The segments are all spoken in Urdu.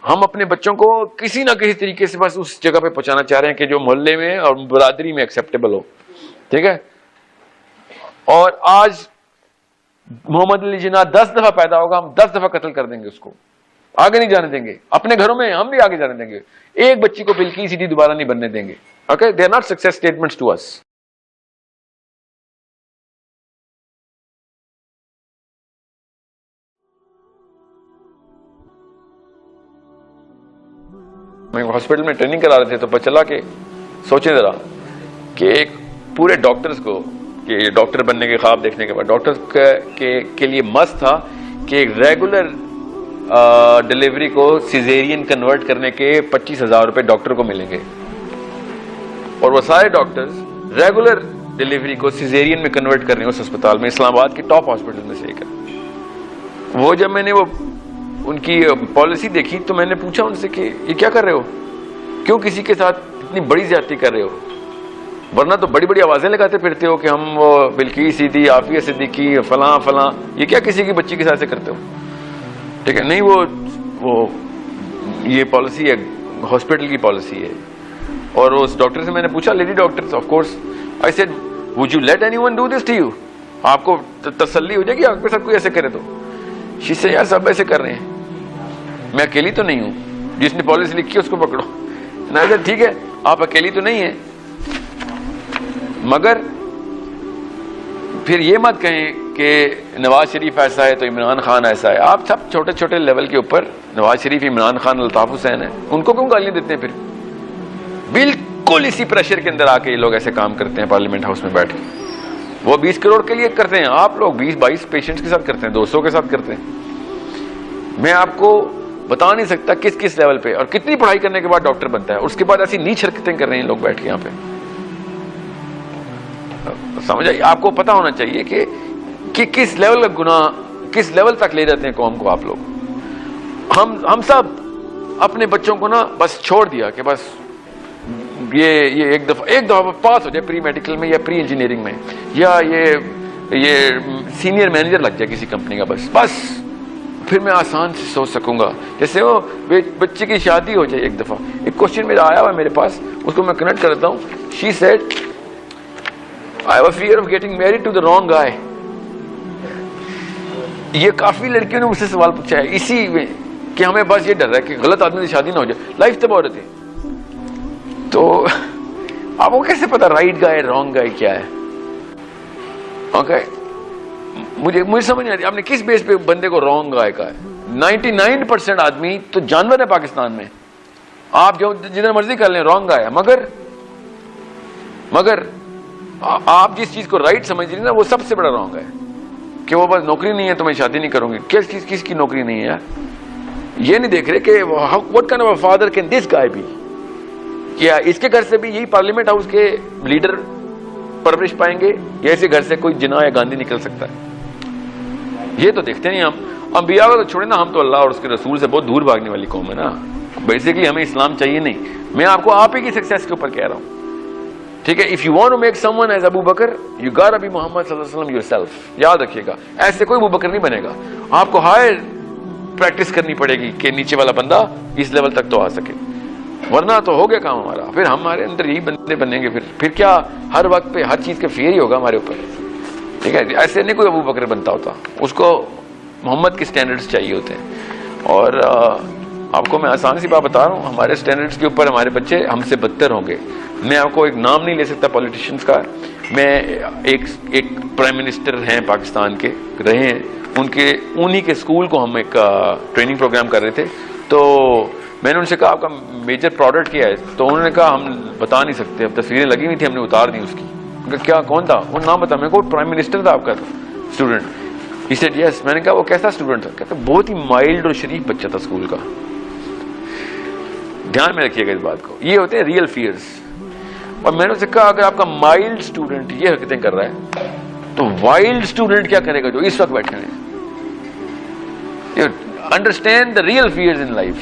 ہم اپنے بچوں کو کسی نہ کسی طریقے سے بس اس جگہ پہ پہنچانا چاہ رہے ہیں کہ جو محلے میں اور برادری میں ایکسیپٹیبل ہو. ٹھیک ہے. اور آج محمد علی جناح 10 دفعہ پیدا ہوگا, ہم 10 دفعہ قتل کر دیں گے اس کو, آگے نہیں جانے دیں گے. اپنے گھروں میں ہم بھی آگے جانے دیں گے. ایک بچی کو بلکی سیدھی دوبارہ نہیں بننے دیں گے. Okay, they are not success statements to us. میں ہاسپٹل میں ٹریننگ کرا رہے تھے تو پتہ چلا کہ سوچیں ذرا کہ ایک پورے ڈاکٹرز کو کہ ڈاکٹر بننے کے خواب دیکھنے کے بعد ڈاکٹر کے لیے مست تھا کہ ایک ریگولر ڈلیوری کو سیزیرین کنورٹ کرنے کے 25,000 روپے ڈاکٹر کو ملیں گے. اور وہ سارے ڈاکٹرز ریگولر ڈلیوری کو سیزیرین میں کنورٹ کر رہے ہیں اس اسپتال میں, اسلام آباد کے ٹاپ ہاسپٹل میں سے ایک ہے. وہ جب میں نے وہ ان کی پالیسی دیکھی تو میں نے پوچھا ان سے کہ یہ کیا کر رہے ہو, کیوں کسی کے ساتھ اتنی بڑی زیادتی کر رہے ہو, ورنہ تو بڑی بڑی آوازیں لگاتے پھرتے ہو کہ ہم وہ بلقیس سیدھی, عافیہ صدیقی, فلاں فلاں, یہ کیا کسی کی بچی کے ساتھ سے کرتے ہو. ٹھیک ہے, نہیں وہ یہ پالیسی ہے, ہاسپٹل کی پالیسی ہے. اور اس ڈاکٹر سے میں نے پوچھا, lady doctor of course, I said would you let anyone do this to you, آپ کو تسلی ہو جائے گی آپ کے ساتھ کوئی ایسے کرے تو. شی سے یار سب ایسے کر رہے ہیں, میں اکیلی تو نہیں ہوں, جس نے پالیسی لکھی ہے اس کو پکڑو. ٹھیک ہے آپ اکیلی تو نہیں ہیں, مگر پھر یہ مت کہیں کہ نواز شریف ایسا ہے تو عمران خان ایسا ہے. آپ سب چھوٹے چھوٹے لیول کے اوپر نواز شریف, عمران خان, الطاف حسین ہیں, ان کو کیوں گالیاں دیتے ہیں؟ پھر بالکل اسی پریشر کے اندر آ کے یہ لوگ ایسے کام کرتے ہیں پارلیمنٹ ہاؤس میں بیٹھ کے. وہ 20 کروڑ کے لیے کرتے ہیں, آپ لوگ 20-22 پیشنٹس کے ساتھ کرتے ہیں, 200 کے ساتھ کرتے ہیں. میں آپ کو بتا نہیں سکتا کس کس لیول پہ اور کتنی پڑھائی کرنے کے بعد ڈاکٹر بنتا ہے, اس کے بعد ایسی نیچ حرکتیں کر رہے ہیں لوگ بیٹھ کے یہاں پہ. سمجھ آئی؟ آپ کو پتا ہونا چاہیے کہ کس لیول کا گناہ کس لیول تک لے جاتے ہیں قوم کو آپ لوگ. ہم سب اپنے بچوں کو نا بس چھوڑ دیا کہ بس یہ ایک دفعہ پاس ہو جائے پری میڈیکل میں یا پری انجینئرنگ میں, یا یہ سینئر مینیجر لگ جائے کسی کمپنی کا, بس پھر میں آسان سے سوچ سکوں گا. جیسے وہ بچے کی شادی ہو جائے ایک دفعہ. ایک کوشچن میرا آیا ہوا میرے پاس, اس کو میں کنیکٹ کرتا ہوں. She said I have a fear of getting married to the wrong guy. یہ کافی لڑکیوں نے مجھ سے سوال پوچھا ہے اسی میں کہ ہمیں بس یہ ڈر ہے کہ غلط آدمی سے شادی نہ ہو جائے, لائف تباہ ہو رہی تھی. تو آپ کو کیسے پتا رائٹ گائے رانگ گائے کیا ہے؟ اوکے, مجھے سمجھ نہیں آتی آپ نے کس بیس پہ بندے کو رانگ گائے کہا ہے. 99% آدمی تو جانور ہے پاکستان میں, آپ جو جتنا مرضی کر لیں رانگ گائے. مگر آپ جس چیز کو رائٹ سمجھ رہی ہیں نا وہ سب سے بڑا رانگ ہے کہ وہ بس نوکری نہیں ہے تو میں شادی نہیں کروں گی. کس کی نوکری نہیں ہے یار؟ یہ نہیں دیکھ رہے کہ what kind of a father can this guy be, کیا اس کے گھر سے بھی یہی پارلیمنٹ ہاؤس کے لیڈر پرورش پائیں گے یا ایسے گھر سے کوئی جناح یا گاندھی نکل سکتا ہے؟ یہ تو دیکھتے نہیں ہم. انبیاء کو تو چھوڑے نا, ہم تو اللہ اور اس کے رسول سے بہت دور بھاگنے والی قوم ہے نا. بیسیکلی ہمیں اسلام چاہیے نہیں. میں آپ کو آپ ہی کی سکسیس کے اوپر کہہ رہا ہوں. ٹھیک ہے, if you want to make someone as Abu Bakr, you gotta be Muhammad صلی اللہ علیہ وسلم yourself. یاد رکھیے گا, ایسے کوئی ابو بکر نہیں بنے گا. آپ کو ہائر پریکٹس کرنی پڑے گی کہ نیچے والا بندہ اس لیول تک تو آ سکے, ورنہ تو ہو گیا کام ہمارا. پھر ہمارے اندر یہی بندے بنیں گے, پھر کیا ہر وقت پہ ہر چیز کا فیئر ہی ہوگا ہمارے اوپر. ٹھیک ہے, ایسے نہیں کوئی ابو بکر بنتا ہوتا, اس کو محمد کے سٹینڈرڈز چاہیے ہوتے ہیں. اور آپ کو میں آسان سی بات بتا رہا ہوں, ہمارے سٹینڈرڈز کے اوپر ہمارے بچے ہم سے بدتر ہوں گے. میں آپ کو ایک نام نہیں لے سکتا پولیٹیشینس کا. میں ایک پرائم منسٹر ہیں پاکستان کے رہے ہیں, انہی کے اسکول کو ہم ایک ٹریننگ پروگرام کر رہے تھے. تو میں نے ان سے کہا آپ کا میجر پروڈکٹ کیا ہے؟ تو انہوں نے کہا ہم بتا نہیں سکتے, اب تصویریں لگی ہوئی تھی ہم نے اتار دی اس کی. کیا کون تھا وہ نام بتا. میں کو پرائم منسٹر تھا آپ کا اسٹوڈنٹ. He said yes. میں نے کہا وہ کیسا اسٹوڈنٹ تھا؟ کہتا بہت ہی مائلڈ اور شریف بچہ تھا اسکول کا. دھیان میں رکھیے گا اس بات کو, یہ ہوتے ہیں ریئل فیئرس. اور میں نے اسے کہا اگر آپ کا مائلڈ اسٹوڈنٹ یہ حرکتیں کر رہا ہے تو وائلڈ اسٹوڈنٹ کیا کرے گا جو اس وقت بیٹھے ہیں؟ Understand the real fears in life.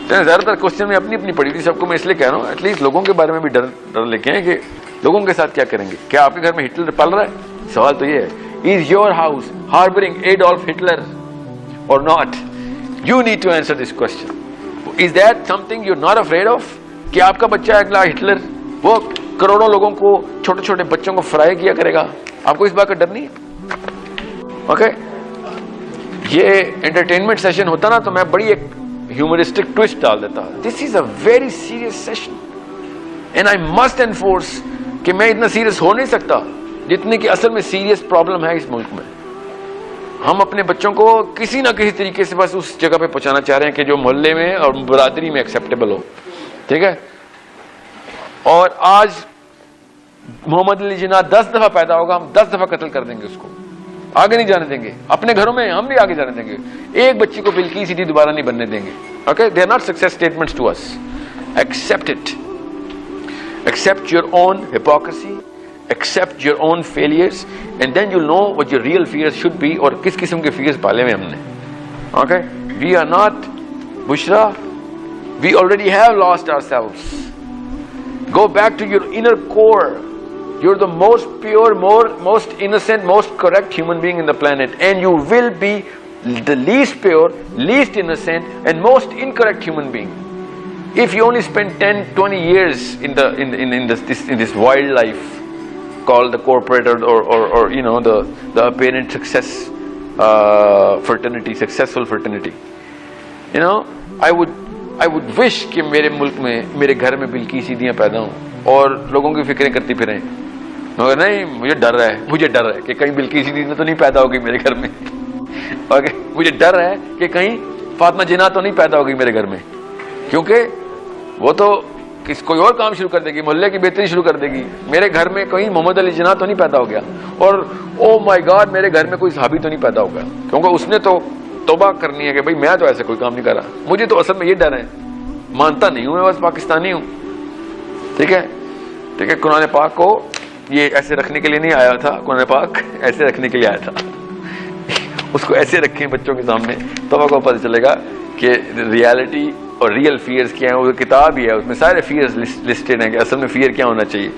زیادہ تر کوشچن میں اپنی پڑھی تھی سب کو, میں اس لیے کہہ رہا ہوں ایٹ لیسٹ لوگوں کے بارے میں بھی ڈر لے کے ہیں کہ لوگوں کے ساتھ کیا کریں گے. کیا آپ کے گھر میں ہٹلر پل رہا ہے؟ سوال تو یہ ہے, is your house harboring Adolf Hitler or not? You need to answer this question. Is that something you're not afraid of? کہ آپ کا بچہ اگلا ہٹلر وہ کروڑوں لوگوں کو, چھوٹے چھوٹے بچوں کو فرائی کیا کرے گا, آپ کو اس بات کا ڈر نہیں ہے؟ اوکے, یہ انٹرٹینمنٹ سیشن ہوتا نا تو میں بڑی ایک ہیومرسٹک ٹوسٹ ڈال دیتا. This is a very serious session and I must enforce کہ میں اتنا سیریس ہو نہیں سکتا جتنے کی اصل میں سیریس پرابلم ہے اس ملک میں. ہم اپنے بچوں کو کسی نہ کسی طریقے سے بس اس جگہ پہ پہنچانا چاہ رہے ہیں کہ جو محلے میں اور برادری میں ایکسیپٹیبل ہو. ٹھیک ہے, اور آج محمد علی جناح 10 دفعہ پیدا ہوگا, ہم 10 دفعہ قتل کر دیں گے اس کو, آگے نہیں جانے دیں گے. اپنے گھروں میں ہم بھی آگے جانے دیں گے, ایک بچی کو بلقیس سیدھی دوبارہ نہیں بننے دیں گے. Okay, they are not success statements to us. Accept it, accept your own hypocrisy, accept your own failures and then you'll know what your real fears should be اور کس قسم کے fears پالے میں ہم نے. Okay, we are not Bushra, we already have lost ourselves. Go back to your inner core. You're the most pure, most innocent, most correct human being in the planet, and you will be the least pure, least innocent and most incorrect human being if you only spend 10-20 years in this wildlife called the corporate or you know the apparent success fraternity, successful fraternity. You know, I would wish کہ میرے ملک میں میرے گھر میں بلقیس سیدھیاں پیدا ہوں اور لوگوں کی فکریں کرتی پھریں, مگر نہیں, مجھے ڈر ہے کہ کہیں بلقیس سیدھی تو نہیں پیدا ہوگی میرے گھر میں. اوکے, مجھے ڈر ہے کہ کہیں فاطمہ جناح تو نہیں پیدا ہوگی میرے گھر میں, کیونکہ وہ تو کوئی اور کام شروع کر دے گی, محلے کی بہتری شروع کر دے گی. میرے گھر میں کہیں محمد علی جناح تو نہیں پیدا ہو گیا, اور او مائی گاڈ میرے گھر میں کوئی صحابی تو نہیں پیدا ہو گیا, کیونکہ اس نے تو توبہ کرنی ہے کہ بھائی میں تو ایسے کوئی کام نہیں کر رہا. مجھے تو اصل میں یہ ڈر ہے, مانتا نہیں ہوں, میں بس پاکستانی ہوں. ٹھیک ہے, ٹھیک ہے. قرآن پاک کو یہ ایسے رکھنے کے لیے نہیں آیا تھا, قرآن پاک ایسے رکھنے کے لیے آیا تھا. اس کو ایسے رکھیں بچوں کے سامنے تو آپ کو پتہ چلے گا کہ ریالٹی اور ریئل فیئرز کیا ہیں. وہ کتاب ہی ہے, اس میں سارے فیئرز لسٹڈ ہیں کہ اصل میں فیئر کیا ہونا چاہیے.